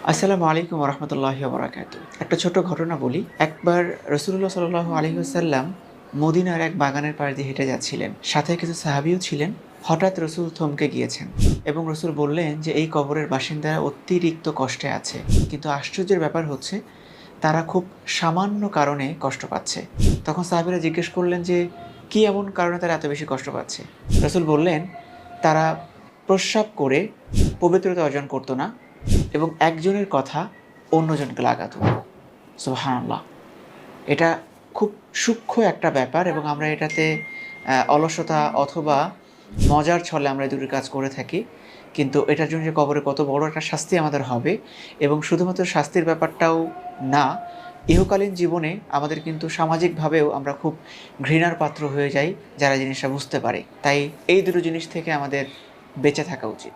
আসসালামু আলাইকুম রহমতুল্লাহি বারাকাতু। একটা ছোট ঘটনা বলি। একবার রাসূলুল্লাহ সাল্লাল্লাহু আলাইহি ওয়াসাল্লাম মদিনার এক বাগানের পাশ দিয়ে হেঁটে যাচ্ছিলেন। সাথে কিছু সাহাবীও ছিলেন। হঠাৎ রাসূল থমকে গিয়েছেন এবং রাসূল বললেন যে, "এই কবরের বাসিন্দারা অতিরিক্ত কষ্টে আছে। কিন্তু আশ্চর্যের ব্যাপার হচ্ছে তারা খুব সামান্য কারণে কষ্ট পাচ্ছে।" তখন সাহাবীরা জিজ্ঞেস করলেন যে, "কি এমন কারণে তারা এত বেশি কষ্ট পাচ্ছে?" রাসূল বললেন, "তারা প্রস্রাব করে পবিত্রতা অর্জন করত না এবং একজনের কথা অন্যজনকে লাগাতো।" সুবহানাল্লাহ! এটা খুব সূক্ষ্ম একটা ব্যাপার এবং আমরা এটাতে অলসতা অথবা মজার ছলে আমরা এই দুটি কাজ করে থাকি। কিন্তু এটার জন্য যে কবরে কত বড় একটা শাস্তি আমাদের হবে এবং শুধুমাত্র শাস্তির ব্যাপারটাও না, ইহকালীন জীবনে আমাদের কিন্তু সামাজিকভাবেও আমরা খুব ঘৃণার পাত্র হয়ে যাই যারা জিনিসটা বুঝতে পারে। তাই এই দুটো জিনিস থেকে আমাদের বেঁচে থাকা উচিত।